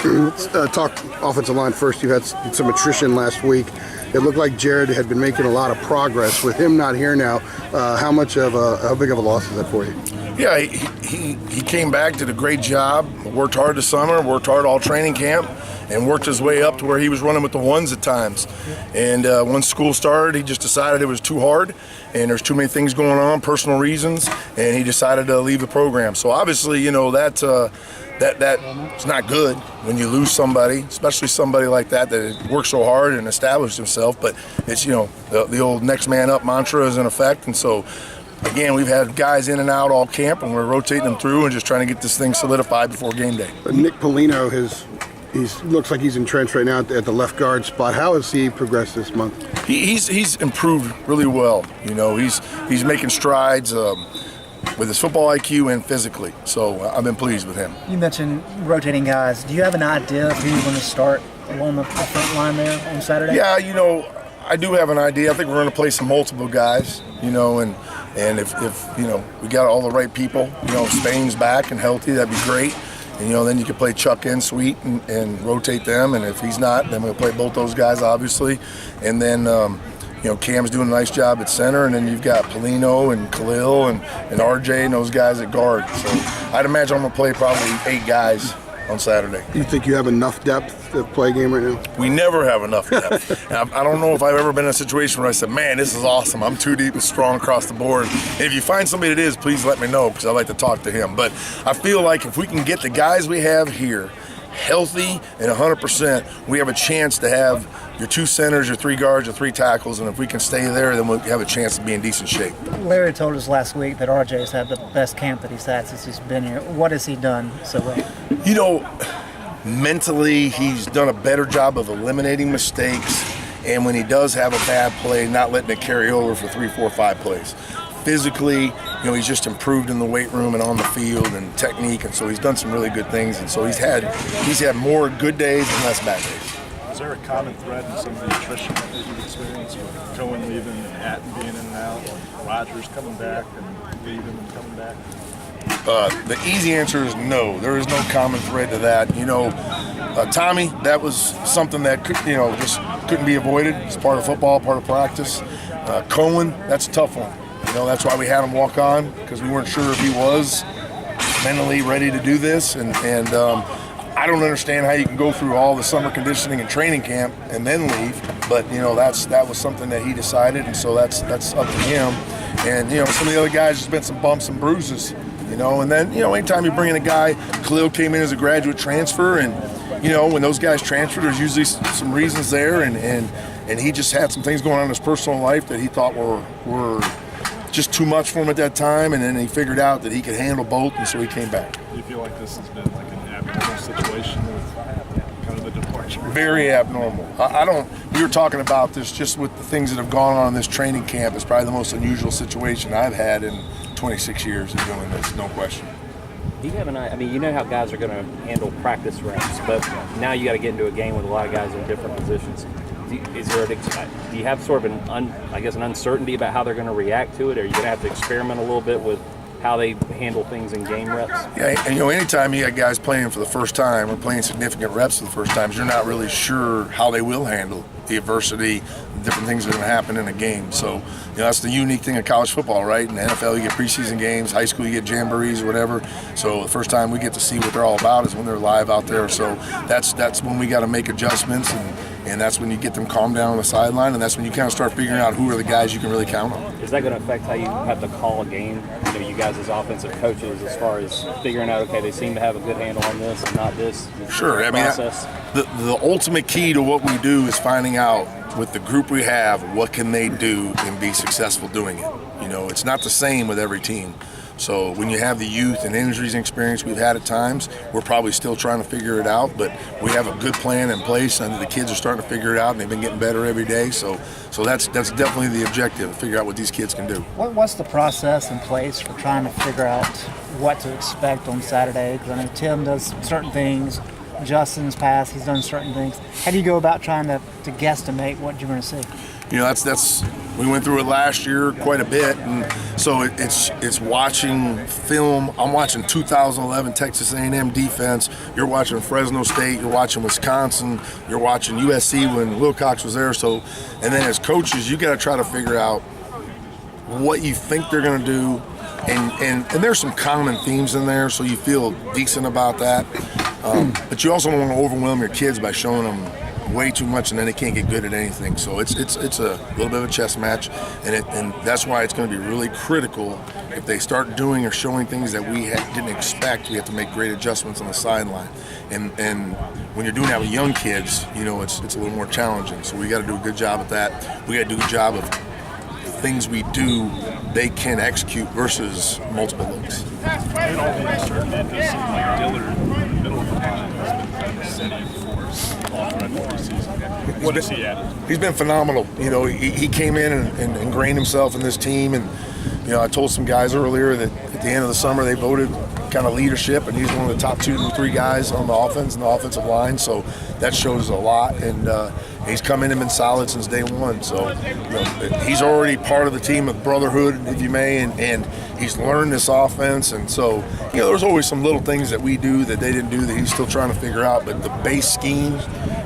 Let's talk offensive line first. You had some attrition last week. It looked like Jared had been making a lot of progress. With him not here now, how big of a loss is that for you? Yeah, he came back, did a great job, worked hard this summer, worked hard all training camp, and worked his way up to where he was running with the ones at times. And once school started, he just decided it was too hard, and there's too many things going on, personal reasons, and he decided to leave the program. So obviously, you know, that's not good when you lose somebody, especially somebody like that worked so hard and established himself. But it's, you know, the old next man up mantra is in effect, and so again, we've had guys in and out all camp, and we're rotating them through and just trying to get this thing solidified before game day. Nick Polino looks like he's entrenched right now at the left guard spot. How has he progressed this month? He's improved really well. You know, he's making strides with his football IQ and physically. So I've been pleased with him. You mentioned rotating guys. Do you have an idea of who you're going to start along the front line there on Saturday? Yeah, you know, I do have an idea. I think we're going to play some multiple guys. You know, and if you know we got all the right people, you know, if Spain's back and healthy, that'd be great. And, you know, then you can play Chuck and Sweet and rotate them. And if he's not, then we'll play both those guys, obviously. And then, you know, Cam's doing a nice job at center. And then you've got Polino and Khalil and RJ and those guys at guard. So I'd imagine I'm going to play probably 8 guys on Saturday. Do you think you have enough depth to play a game right now? We never have enough depth. I don't know if I've ever been in a situation where I said, man, this is awesome. I'm too deep and strong across the board. And if you find somebody that is, please let me know, because I'd like to talk to him. But I feel like if we can get the guys we have here healthy and 100%, we have a chance to have your 2 centers, your 3 guards, your 3 tackles, and if we can stay there, then we'll have a chance to be in decent shape. Larry told us last week that RJ's had the best camp that he's had since he's been here. What has he done so well? You know, mentally, he's done a better job of eliminating mistakes, and when he does have a bad play, not letting it carry over for 3, 4, 5 plays. Physically, you know, he's just improved in the weight room and on the field and technique, and so he's done some really good things, and so he's had more good days and less bad days. Is there a common thread in some of the attrition that you've experienced with Cohen leaving and Hatton being in and out, Rogers coming back and leaving and coming back? The easy answer is no. There is no common thread to that. You know, Tommy, that was something that just couldn't be avoided. It's part of football, part of practice. Cohen, that's a tough one. You know, that's why we had him walk on, because we weren't sure if he was mentally ready to do this. And I don't understand how you can go through all the summer conditioning and training camp and then leave. But, you know, that was something that he decided, and so that's up to him. And, you know, some of the other guys, there's been some bumps and bruises, you know. And then, you know, anytime you bring in a guy, Khalil came in as a graduate transfer, and, you know, when those guys transfer, there's usually some reasons there. And he just had some things going on in his personal life that he thought were just too much for him at that time, and then he figured out that he could handle both, and so he came back. Do you feel like this has been like an abnormal situation with kind of the departure? Very abnormal. We were talking about this just with the things that have gone on in this training camp. It's probably the most unusual situation I've had in 26 years of doing this, no question. Do you have an you know how guys are going to handle practice reps, but now you got to get into a game with a lot of guys in different positions. Do you have sort of an uncertainty about how they're going to react to it? Or are you going to have to experiment a little bit with how they handle things in game reps? Yeah, and, you know, anytime you got guys playing for the first time or playing significant reps for the first time, you're not really sure how they will handle the adversity, different things that are going to happen in a game. So, you know, that's the unique thing of college football, right? In the NFL, you get preseason games. High school, you get jamborees or whatever. So the first time we get to see what they're all about is when they're live out there. So that's when we got to make adjustments, and that's when you get them calmed down on the sideline, and that's when you kind of start figuring out who are the guys you can really count on. Is that going to affect how you have to call a game? You know, you guys as offensive coaches, as far as figuring out, okay, they seem to have a good handle on this and not this. Sure. I mean, the ultimate key to what we do is finding out with the group we have, what can they do and be successful doing it. You know, it's not the same with every team. So when you have the youth and injuries and experience we've had at times, we're probably still trying to figure it out, but we have a good plan in place, and the kids are starting to figure it out, and they've been getting better every day. So that's definitely the objective, to figure out what these kids can do. What's the process in place for trying to figure out what to expect on Saturday? Because I know Tim does certain things, Justin's past, he's done certain things. How do you go about trying to guesstimate what you're going to see? that's we went through it last year quite a bit, and so it's watching film. I'm watching 2011 Texas A&M defense. You're watching Fresno State. You're watching Wisconsin. You're watching USC when Wilcox was there. So, and then as coaches, you got to try to figure out what you think they're going to do, and there's some common themes in there, so you feel decent about that. But you also don't want to overwhelm your kids by showing them way too much, and then they can't get good at anything. So it's a little bit of a chess match, and that's why it's going to be really critical if they start doing or showing things that we didn't expect. We have to make great adjustments on the sideline, and when you're doing that with young kids, it's a little more challenging. So we got to do a good job at that. We got to do a good job of things we do they can execute versus multiple looks. It all the uncertainty, it does seem like Dillard, middle of the line, has been kind of a steady force all throughout the preseason. What has he added? He's been phenomenal. He came in and ingrained himself in this team, and I told some guys earlier that at the end of the summer they voted kind of leadership, and he's one of the top 2 to 3 guys on the offense and the offensive line. So that shows a lot, and he's come in and been solid since day one. So he's already part of the team of brotherhood, if you may, and he's learned this offense. And so there's always some little things that we do that they didn't do that he's still trying to figure out. But the base scheme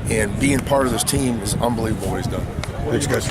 and being part of this team is unbelievable what he's done. Thanks, guys.